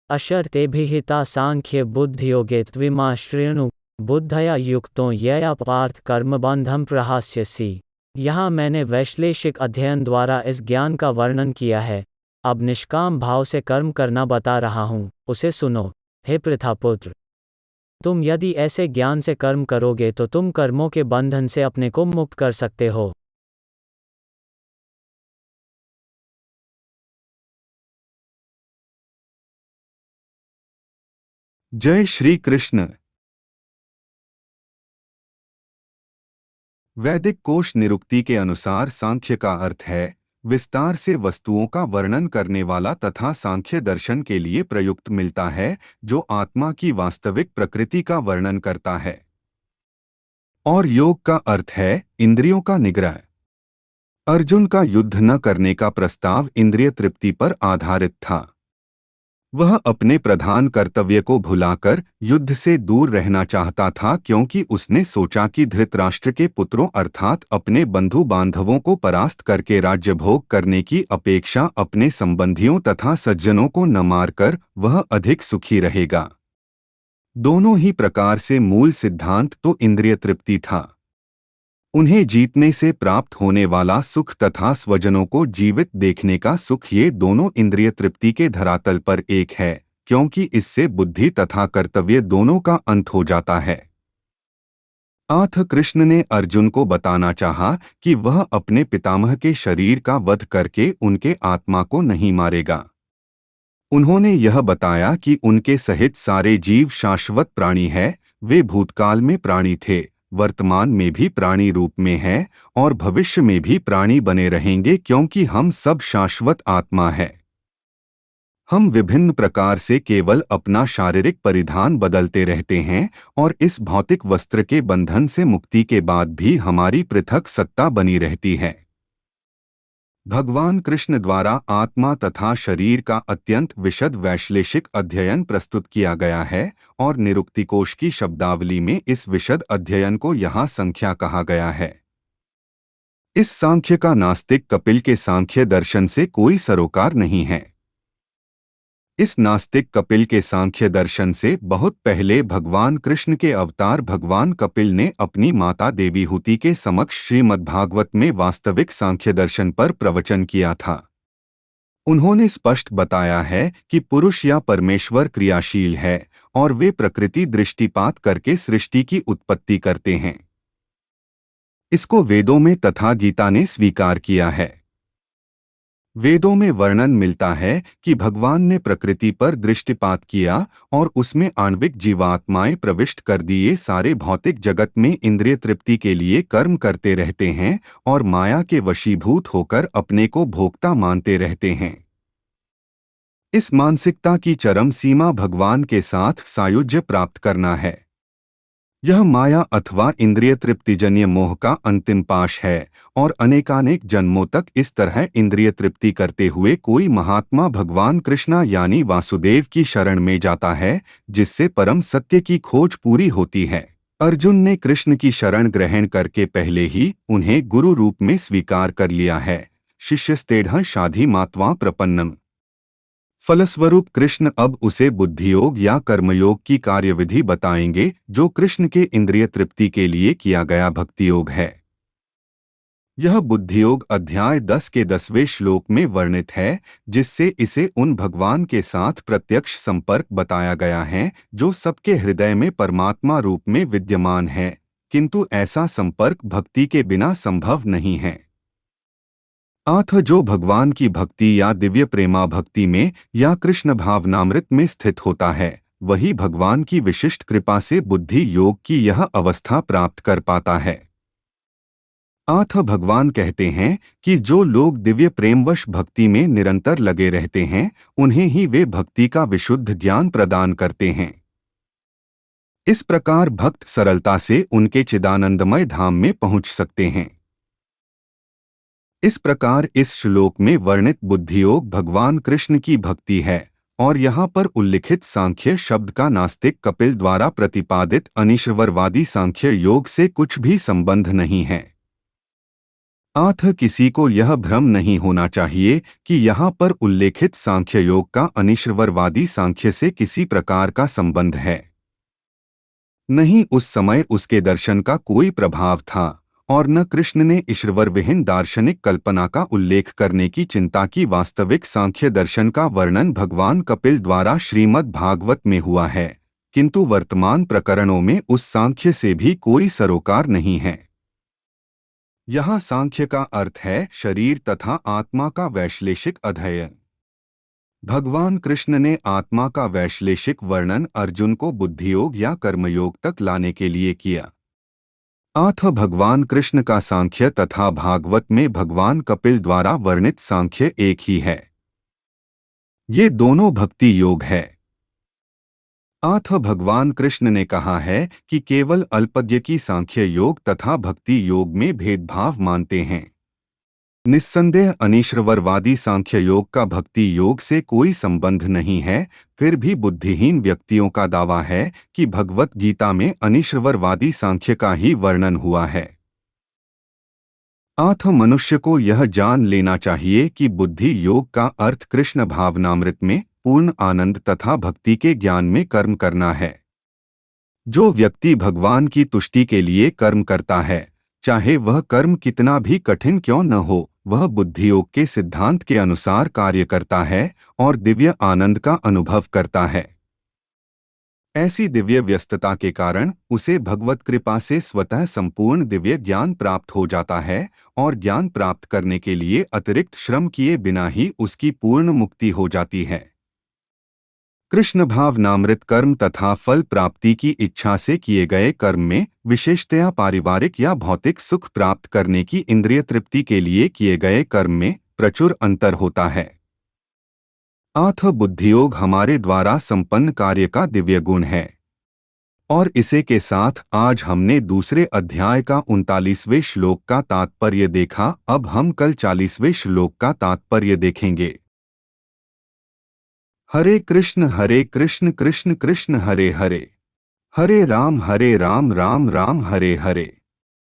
अशर्तेभिहिता सांख्य बुद्धियोगे त्विमा शृणु बुद्धया युक्तो यया पार्थ कर्मबंधम प्रहास्यसि। यहाँ मैंने वैश्लेषिक अध्ययन द्वारा इस ज्ञान का वर्णन किया है। अब निष्काम भाव से कर्म करना बता रहा हूँ, उसे सुनो। हे पृथापुत्र, तुम यदि ऐसे ज्ञान से कर्म करोगे तो तुम कर्मों के बंधन से अपने को मुक्त कर सकते हो। जय श्री कृष्ण। वैदिक कोश निरुक्ति के अनुसार सांख्य का अर्थ है विस्तार से वस्तुओं का वर्णन करने वाला तथा सांख्य दर्शन के लिए प्रयुक्त मिलता है, जो आत्मा की वास्तविक प्रकृति का वर्णन करता है। और योग का अर्थ है इंद्रियों का निग्रह। अर्जुन का युद्ध न करने का प्रस्ताव इंद्रिय तृप्ति पर आधारित था। वह अपने प्रधान कर्तव्य को भुलाकर युद्ध से दूर रहना चाहता था, क्योंकि उसने सोचा कि धृतराष्ट्र के पुत्रों अर्थात अपने बंधु बांधवों को परास्त करके राज्य भोग करने की अपेक्षा अपने संबंधियों तथा सज्जनों को न मारकर वह अधिक सुखी रहेगा। दोनों ही प्रकार से मूल सिद्धांत तो इंद्रिय तृप्ति था। उन्हें जीतने से प्राप्त होने वाला सुख तथा स्वजनों को जीवित देखने का सुख, ये दोनों इंद्रिय तृप्ति के धरातल पर एक है, क्योंकि इससे बुद्धि तथा कर्तव्य दोनों का अंत हो जाता है। आथ कृष्ण ने अर्जुन को बताना चाहा कि वह अपने पितामह के शरीर का वध करके उनके आत्मा को नहीं मारेगा। उन्होंने यह बताया कि उनके सहित सारे जीव शाश्वत प्राणी है। वे भूतकाल में प्राणी थे, वर्तमान में भी प्राणी रूप में है और भविष्य में भी प्राणी बने रहेंगे, क्योंकि हम सब शाश्वत आत्मा है। हम विभिन्न प्रकार से केवल अपना शारीरिक परिधान बदलते रहते हैं और इस भौतिक वस्त्र के बंधन से मुक्ति के बाद भी हमारी पृथक सत्ता बनी रहती है। भगवान कृष्ण द्वारा आत्मा तथा शरीर का अत्यंत विशद वैश्लेषिक अध्ययन प्रस्तुत किया गया है और निरुक्तिकोश की शब्दावली में इस विशद अध्ययन को यहाँ संख्या कहा गया है। इस सांख्य का नास्तिक कपिल के सांख्य दर्शन से कोई सरोकार नहीं है। इस नास्तिक कपिल के सांख्य दर्शन से बहुत पहले भगवान कृष्ण के अवतार भगवान कपिल ने अपनी माता देवीहूति के समक्ष श्रीमद्भागवत में वास्तविक सांख्य दर्शन पर प्रवचन किया था। उन्होंने स्पष्ट बताया है कि पुरुष या परमेश्वर क्रियाशील है और वे प्रकृति दृष्टिपात करके सृष्टि की उत्पत्ति करते हैं। इसको वेदों में तथा गीता ने स्वीकार किया है। वेदों में वर्णन मिलता है कि भगवान ने प्रकृति पर दृष्टिपात किया और उसमें आणविक जीवात्माएं प्रविष्ट कर दिए सारे भौतिक जगत में इंद्रिय तृप्ति के लिए कर्म करते रहते हैं और माया के वशीभूत होकर अपने को भोक्ता मानते रहते हैं। इस मानसिकता की चरम सीमा भगवान के साथ सायुज्य प्राप्त करना है। यह माया अथवा इंद्रिय तृप्तिजन्य मोह का अंतिम पाश है और अनेकानेक जन्मों तक इस तरह इंद्रिय तृप्ति करते हुए कोई महात्मा भगवान कृष्णा यानी वासुदेव की शरण में जाता है, जिससे परम सत्य की खोज पूरी होती है। अर्जुन ने कृष्ण की शरण ग्रहण करके पहले ही उन्हें गुरु रूप में स्वीकार कर लिया है। शिष्यस्तेढ़ शाधि मात्वा प्रपन्नम। फलस्वरूप कृष्ण अब उसे बुद्धियोग या कर्मयोग की कार्यविधि बताएंगे, जो कृष्ण के इंद्रिय तृप्ति के लिए किया गया भक्तियोग है। यह बुद्धियोग अध्याय 10 के 10वें श्लोक में वर्णित है, जिससे इसे उन भगवान के साथ प्रत्यक्ष संपर्क बताया गया है जो सबके हृदय में परमात्मा रूप में विद्यमान है, किंतु ऐसा संपर्क भक्ति के बिना संभव नहीं है। अथ जो भगवान की भक्ति या दिव्य प्रेमा भक्ति में या कृष्ण भावनामृत में स्थित होता है, वही भगवान की विशिष्ट कृपा से बुद्धि योग की यह अवस्था प्राप्त कर पाता है। अथ भगवान कहते हैं कि जो लोग दिव्य प्रेमवश भक्ति में निरंतर लगे रहते हैं, उन्हें ही वे भक्ति का विशुद्ध ज्ञान प्रदान करते हैं। इस प्रकार भक्त सरलता से उनके चिदानंदमय धाम में पहुंच सकते हैं। इस प्रकार इस श्लोक में वर्णित बुद्धियोग भगवान कृष्ण की भक्ति है और यहाँ पर उल्लिखित सांख्य शब्द का नास्तिक कपिल द्वारा प्रतिपादित अनीश्वरवादी सांख्य योग से कुछ भी संबंध नहीं है। अतः किसी को यह भ्रम नहीं होना चाहिए कि यहाँ पर उल्लेखित सांख्य योग का अनीश्वरवादी सांख्य से किसी प्रकार का संबंध है। नहीं, उस समय उसके दर्शन का कोई प्रभाव था और न कृष्ण ने ईश्वर विहीन दार्शनिक कल्पना का उल्लेख करने की चिंता की। वास्तविक सांख्य दर्शन का वर्णन भगवान कपिल द्वारा श्रीमद् भागवत में हुआ है, किंतु वर्तमान प्रकरणों में उस सांख्य से भी कोई सरोकार नहीं है। यहाँ सांख्य का अर्थ है शरीर तथा आत्मा का वैश्लेषिक अध्ययन। भगवान कृष्ण ने आत्मा का वैश्लेषिक वर्णन अर्जुन को बुद्धियोग या कर्मयोग तक लाने के लिए किया। अतः भगवान कृष्ण का सांख्य तथा भागवत में भगवान कपिल द्वारा वर्णित सांख्य एक ही है। ये दोनों भक्ति योग है। अतः भगवान कृष्ण ने कहा है कि केवल अल्पज्ञ की सांख्य योग तथा भक्ति योग में भेदभाव मानते हैं। निस्संदेह अनीश्वरवादी सांख्य योग का भक्ति योग से कोई संबंध नहीं है। फिर भी बुद्धिहीन व्यक्तियों का दावा है कि भगवत गीता में अनीश्वरवादी सांख्य का ही वर्णन हुआ है। अतः मनुष्य को यह जान लेना चाहिए कि बुद्धि योग का अर्थ कृष्ण भावनामृत में पूर्ण आनंद तथा भक्ति के ज्ञान में कर्म करना है। जो व्यक्ति भगवान की तुष्टि के लिए कर्म करता है, चाहे वह कर्म कितना भी कठिन क्यों न हो, वह बुद्धियोग के सिद्धांत के अनुसार कार्य करता है और दिव्य आनंद का अनुभव करता है। ऐसी दिव्य व्यस्तता के कारण उसे भगवत कृपा से स्वतः संपूर्ण दिव्य ज्ञान प्राप्त हो जाता है और ज्ञान प्राप्त करने के लिए अतिरिक्त श्रम किए बिना ही उसकी पूर्ण मुक्ति हो जाती है। कृष्ण भावनामृत कर्म तथा फल प्राप्ति की इच्छा से किए गए कर्म में विशेषतया पारिवारिक या भौतिक सुख प्राप्त करने की इंद्रिय तृप्ति के लिए किए गए कर्म में प्रचुर अंतर होता है। अतः बुद्धियोग हमारे द्वारा संपन्न कार्य का दिव्य गुण है। और इसे के साथ आज हमने दूसरे अध्याय का 39वें श्लोक का तात्पर्य देखा। अब हम कल 40वें श्लोक का तात्पर्य देखेंगे। हरे कृष्ण कृष्ण कृष्ण हरे हरे, हरे राम राम राम हरे हरे।